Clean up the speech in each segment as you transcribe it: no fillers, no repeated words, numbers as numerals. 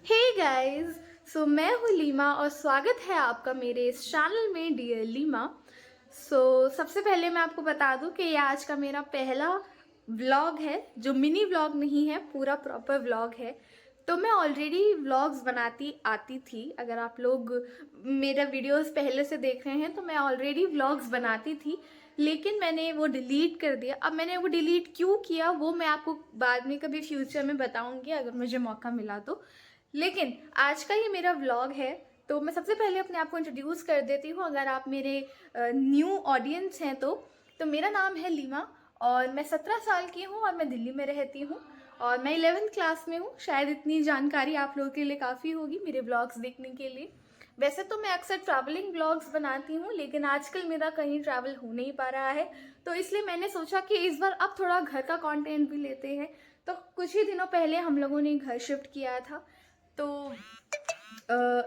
हे guys, सो मैं हूँ Lima और स्वागत है आपका मेरे इस चैनल में डियर लीमा। सबसे पहले मैं आपको बता दूं कि ये आज का मेरा पहला व्लॉग है, जो मिनी व्लॉग नहीं है, पूरा प्रॉपर व्लॉग है। तो मैं ऑलरेडी व्लॉग्स बनाती आती थी। अगर आप लोग मेरा वीडियोस पहले से देख रहे हैं तो मैं ऑलरेडी व्लॉग्स बनाती थी, लेकिन मैंने वो डिलीट कर दिया। अब मैंने वो डिलीट क्यों किया वो मैं आपको बाद में कभी फ्यूचर में बताऊंगी, अगर मुझे मौका मिला तो। लेकिन आज का ये मेरा व्लॉग है, तो मैं सबसे पहले अपने आप को इंट्रोड्यूस कर देती हूँ, अगर आप मेरे न्यू ऑडियंस हैं तो मेरा नाम है लीमा और मैं 17 साल की हूँ और मैं दिल्ली में रहती हूँ और मैं 11th क्लास में हूँ। शायद इतनी जानकारी आप लोगों के लिए काफ़ी होगी मेरे ब्लॉग्स देखने के लिए। वैसे तो मैं अक्सर ट्रैवलिंग ब्लॉग्स बनाती हूँ, लेकिन आजकल मेरा कहीं ट्रैवल हो नहीं पा रहा है, तो इसलिए मैंने सोचा कि इस बार अब थोड़ा घर का कंटेंट भी लेते हैं। तो कुछ ही दिनों पहले हम लोगों ने घर शिफ्ट किया था, तो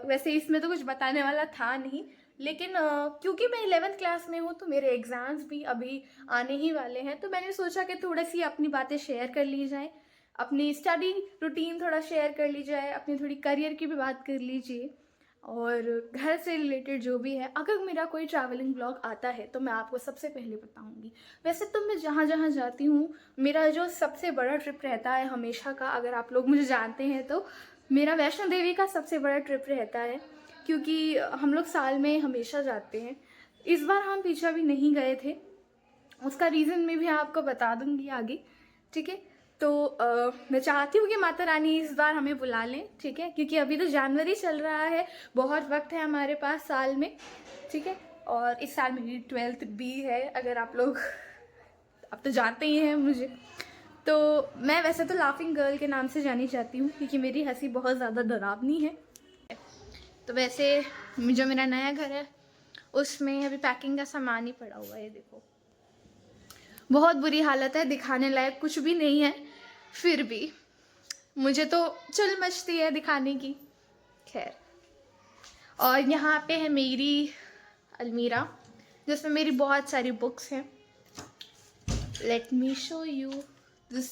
वैसे इसमें तो कुछ बताने वाला था नहीं, लेकिन क्योंकि मैं 11th क्लास में हूँ तो मेरे एग्ज़ाम्स भी अभी आने ही वाले हैं, तो मैंने सोचा कि थोड़ी सी अपनी बातें शेयर कर ली जाए, अपनी स्टडी रूटीन थोड़ा शेयर कर ली जाए, अपनी थोड़ी करियर की भी बात कर लीजिए और घर से रिलेटेड जो भी है। अगर मेरा कोई ट्रैवलिंग ब्लॉग आता है तो मैं आपको सबसे पहले बताऊंगी। वैसे तो मैं जहाँ जहाँ जाती हूँ, मेरा जो सबसे बड़ा ट्रिप रहता है हमेशा का, अगर आप लोग मुझे जानते हैं तो मेरा वैष्णो देवी का सबसे बड़ा ट्रिप रहता है, क्योंकि हम लोग साल में हमेशा जाते हैं। इस बार हम पीछे भी नहीं गए थे, उसका रीज़न मैं भी आपको बता दूंगी आगे, ठीक है। तो मैं चाहती हूँ कि माता रानी इस बार हमें बुला लें, ठीक है, क्योंकि अभी तो जनवरी चल रहा है, बहुत वक्त है हमारे पास साल में, ठीक है। और इस साल मेरी 12th भी है, अगर आप लोग अब तो जानते ही हैं मुझे। तो मैं वैसे तो लाफिंग गर्ल के नाम से जानी जाती हूँ, क्योंकि मेरी हंसी बहुत ज़्यादा डरावनी है। तो वैसे जो मेरा नया घर है उसमें अभी पैकिंग का सामान ही पड़ा हुआ है, देखो बहुत बुरी हालत है, दिखाने लायक कुछ भी नहीं है, फिर भी मुझे तो चुल मचती है दिखाने की। खैर, और यहाँ पे है मेरी अलमीरा जिसमें मेरी बहुत सारी बुक्स हैं। Let me show you this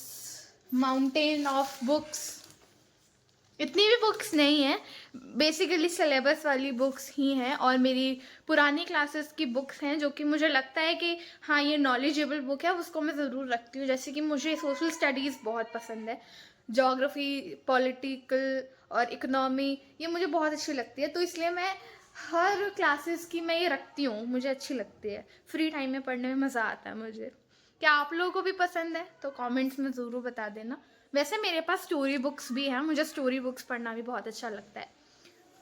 mountain of books. इतनी भी बुक्स नहीं है, बेसिकली सिलेबस वाली बुक्स ही हैं और मेरी पुरानी क्लासेस की बुक्स हैं, जो कि मुझे लगता है कि हाँ ये नॉलेजेबल बुक है, उसको मैं ज़रूर रखती हूँ। जैसे कि मुझे सोशल स्टडीज़ बहुत पसंद है, जोग्राफ़ी, पॉलिटिकल और इकोनॉमी, ये मुझे बहुत अच्छी लगती है, तो इसलिए मैं हर क्लासेस की मैं ये रखती हूँ, मुझे अच्छी लगती है, फ्री टाइम में पढ़ने में मज़ा आता है मुझे। क्या आप लोगों को भी पसंद है तो कमेंट्स में ज़रूर बता देना। वैसे मेरे पास स्टोरी बुक्स भी हैं, मुझे स्टोरी बुक्स पढ़ना भी बहुत अच्छा लगता है,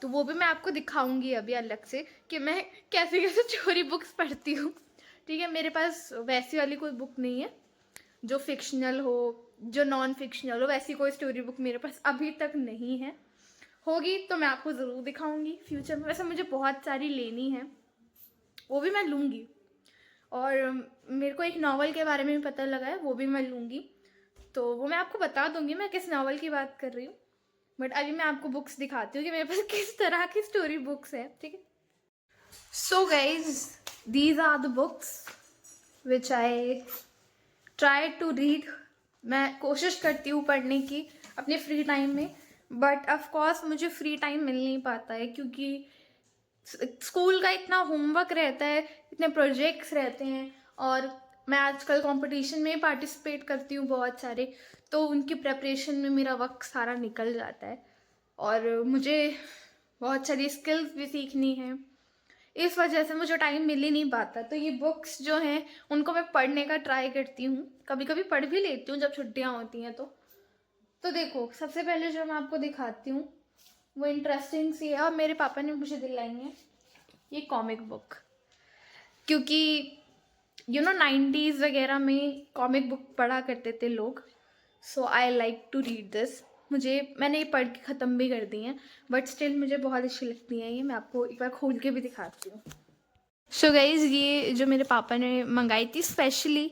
तो वो भी मैं आपको दिखाऊंगी अभी अलग से कि मैं कैसे कैसे स्टोरी बुक्स पढ़ती हूँ, ठीक है। मेरे पास वैसी वाली कोई बुक नहीं है जो फिक्शनल हो, जो नॉन फिक्शनल हो, वैसी कोई स्टोरी बुक मेरे पास अभी तक नहीं है। होगी तो मैं आपको ज़रूर दिखाऊंगी फ्यूचर में। वैसे मुझे बहुत सारी लेनी है, वो भी मैं लूँगी। और मेरे को एक नावल के बारे में भी पता लगा है, वो भी मैं लूँगी, तो वो मैं आपको बता दूंगी मैं किस नावल की बात कर रही हूँ। बट अभी मैं आपको बुक्स दिखाती हूँ कि मेरे पास किस तरह की स्टोरी बुक्स है, ठीक है। So guys, these are the books which I try to read. मैं कोशिश करती हूँ पढ़ने की अपने फ्री टाइम में, बट ऑफ कोर्स मुझे फ्री टाइम मिल नहीं पाता है, क्योंकि स्कूल का इतना होमवर्क रहता है, इतने प्रोजेक्ट्स रहते हैं, और मैं आजकल कंपटीशन में पार्टिसिपेट करती हूँ बहुत सारे, तो उनकी प्रेपरेशन में मेरा वक्त सारा निकल जाता है और मुझे बहुत सारी स्किल्स भी सीखनी है, इस वजह से मुझे टाइम मिल ही नहीं पाता। तो ये बुक्स जो हैं उनको मैं पढ़ने का ट्राई करती हूँ, कभी कभी पढ़ भी लेती हूँ जब छुट्टियाँ होती हैं तो देखो, सबसे पहले जो मैं आपको दिखाती हूँ वो इंटरेस्टिंग सी है और मेरे पापा ने मुझे दिलाई है, ये कॉमिक बुक। क्योंकि यू नो 90s वगैरह में कॉमिक बुक पढ़ा करते थे लोग, so I like to read this. मैंने ये पढ़ के ख़त्म भी कर दी हैं, बट स्टिल मुझे बहुत अच्छी लगती हैं ये। मैं आपको एक बार खोल के भी दिखाती हूँ। सो गाइज, ये जो मेरे पापा ने मंगाई थी स्पेशली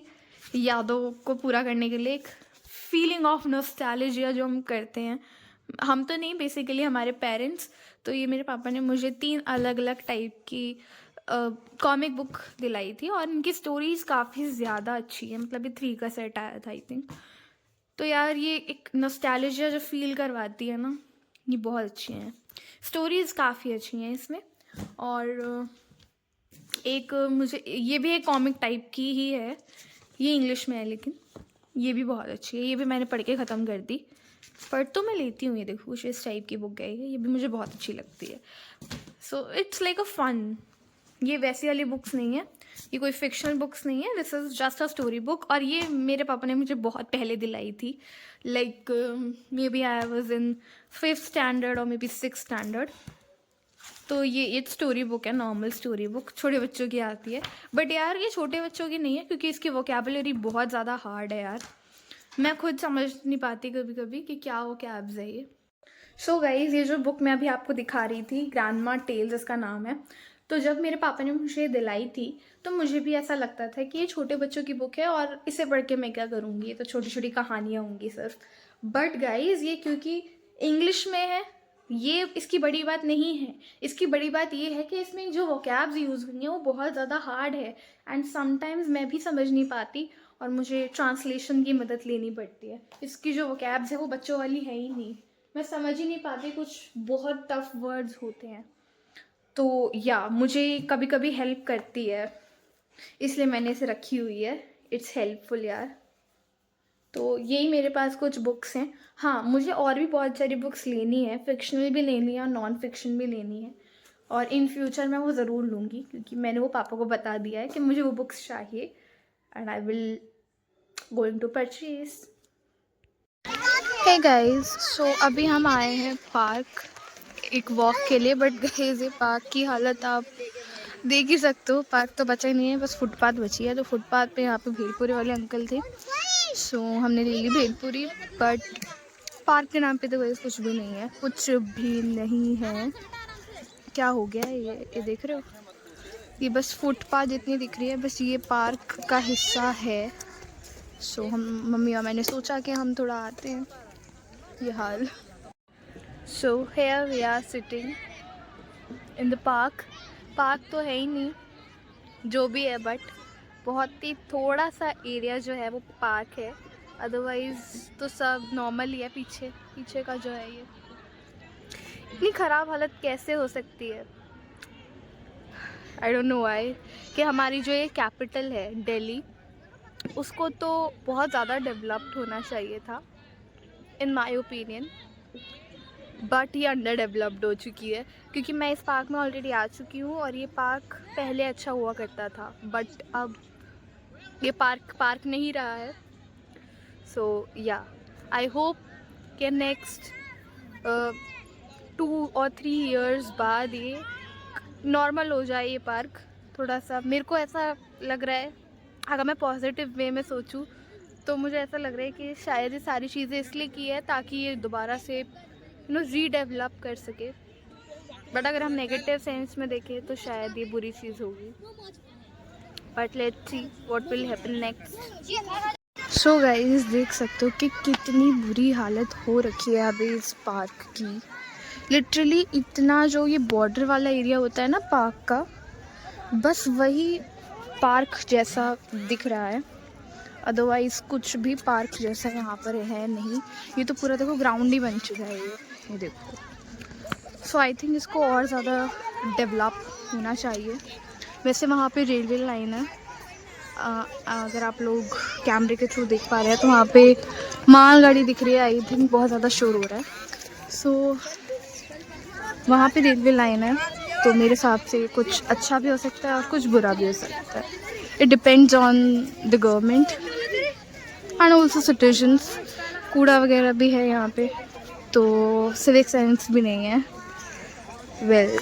यादों को पूरा करने के लिए, एक फीलिंग ऑफ नॉस्टैल्जिया जो हम करते हैं, हम तो नहीं, बेसिकली हमारे पेरेंट्स। तो ये मेरे पापा ने मुझे 3 अलग अलग टाइप की कॉमिक बुक दिलाई थी और इनकी स्टोरीज़ काफ़ी ज़्यादा अच्छी है, मतलब ये 3 का सेट आया था आई थिंक। तो यार ये एक नॉस्टैल्जिया जो फील करवाती है ना, ये बहुत अच्छी हैं, स्टोरीज़ काफ़ी अच्छी हैं इसमें। और एक मुझे ये भी एक कॉमिक टाइप की ही है, ये इंग्लिश में है लेकिन ये भी बहुत अच्छी है, ये भी मैंने पढ़ के ख़त्म कर दी। पढ़ तो मैं लेती हूँ, ये देखो कुछ इस टाइप की बुक है ये भी मुझे बहुत अच्छी लगती है। So it's like a fun. ये वैसी वाली बुक्स नहीं है, ये कोई फिक्शनल बुक्स नहीं है, this is just a story book. और ये मेरे पापा ने मुझे बहुत पहले दिलाई थी, like maybe I was in 5th standard और मे बी 6th स्टैंडर्ड। तो ये स्टोरी बुक है, नॉर्मल स्टोरी बुक, छोटे बच्चों की आती है। बट यार ये छोटे बच्चों की नहीं है क्योंकि इसकी वोकैबुलरी बहुत ज़्यादा हार्ड है यार, मैं खुद समझ नहीं पाती कभी कभी कि क्या वोकैब्स है ये। सो गाइज, ये जो बुक मैं अभी आपको दिखा रही थी, ग्रैंडमा टेल्स इसका नाम है। तो जब मेरे पापा ने मुझे दिलाई थी तो मुझे भी ऐसा लगता था कि ये छोटे बच्चों की बुक है और इसे पढ़ के मैं क्या करूँगी, ये तो छोटी छोटी कहानियाँ होंगी सिर्फ। बट गाइज ये क्योंकि इंग्लिश में है, ये इसकी बड़ी बात नहीं है। इसकी बड़ी बात ये है कि इसमें जो वोकैब्स यूज़ हुई हैं वो बहुत ज़्यादा हार्ड है एंड समटाइम्स मैं भी समझ नहीं पाती और मुझे ट्रांसलेशन की मदद लेनी पड़ती है। इसकी जो वोकैब्स है वो बच्चों वाली है ही नहीं, मैं समझ ही नहीं पाती, कुछ बहुत टफ वर्ड्स होते हैं। तो या मुझे कभी कभी हेल्प करती है, इसलिए मैंने इसे रखी हुई है, इट्स हेल्पफुल यार। तो यही मेरे पास कुछ बुक्स हैं। हाँ, मुझे और भी बहुत सारी बुक्स लेनी है, फिक्शनल भी लेनी है और नॉन फिक्शन भी लेनी है, और इन फ्यूचर मैं वो ज़रूर लूँगी क्योंकि मैंने वो पापा को बता दिया है कि मुझे वो बुक्स चाहिए and I will going to purchase. Hey guys, so अभी हम आए हैं पार्क एक वॉक के लिए, बट गाइस ये पार्क की हालत आप देख ही सकते हो, पार्क तो बचा ही नहीं है, बस फुटपाथ बची है। तो फुटपाथ पे यहाँ पे भेलपुरी वाले अंकल थे, सो हमने ले ली भेलपुरी। बट पार्क के नाम पे तो गाइस कुछ भी नहीं है, कुछ भी नहीं है। क्या हो गया है ये देख रहे हो, ये बस फुटपाथ जितनी दिख रही है, बस ये पार्क का हिस्सा है। सो हम मम्मी और मैंने सोचा कि हम थोड़ा आते हैं, ये hall. So here we are sitting in the park. Park तो है ही नहीं जो भी है, बट बहुत ही थोड़ा सा एरिया जो है वो पार्क है, अदरवाइज़ तो सब नॉर्मल ही है। पीछे का जो है, ये इतनी ख़राब हालत कैसे हो सकती है, आई डोंट नो व्हाई। कि हमारी जो ये कैपिटल है दिल्ली, उसको तो बहुत ज़्यादा डेवलप्ड होना चाहिए था इन माय ओपिनियन, बट ये अंडर डेवलप्ड हो चुकी है। क्योंकि मैं इस पार्क में ऑलरेडी आ चुकी हूँ और ये पार्क पहले अच्छा हुआ करता था, बट अब ये पार्क नहीं रहा है। सो या आई होप कि नेक्स्ट 2 और 3 ईयर्स बाद ये नॉर्मल हो जाए ये पार्क थोड़ा सा। मेरे को ऐसा लग रहा है, अगर मैं पॉजिटिव वे में सोचूं तो मुझे ऐसा लग रहा है कि शायद ये सारी चीज़ें इसलिए की है ताकि ये दोबारा से रीडेवलप कर सके। बट अगर हम नेगेटिव सेंस में देखें तो शायद ये बुरी चीज़ होगी, but let's see what will happen next. So guys, देख सकते हो कि कितनी बुरी हालत हो रखी है अभी इस पार्क की। लिटरली इतना जो ये बॉर्डर वाला एरिया होता है ना पार्क का, बस वही पार्क जैसा दिख रहा है, अदरवाइज़ कुछ भी पार्क जैसा यहाँ पर है नहीं। ये तो पूरा देखो ग्राउंड ही बन चुका है ये देखो। सो आई थिंक इसको और ज़्यादा डेवलप होना चाहिए। वैसे वहाँ पे रेलवे लाइन है, अगर आप लोग कैमरे के थ्रू देख पा रहे हैं तो वहाँ पे मालगाड़ी दिख रही है, आई थिंक बहुत ज़्यादा शोर हो रहा है। सो वहाँ पे रेलवे लाइन है, तो मेरे हिसाब से कुछ अच्छा भी हो सकता है और कुछ बुरा भी हो सकता है। It depends on the government and also citizens. कूड़ा वगैरह भी है यहाँ पे, तो सिविक सेंस भी नहीं है। वेल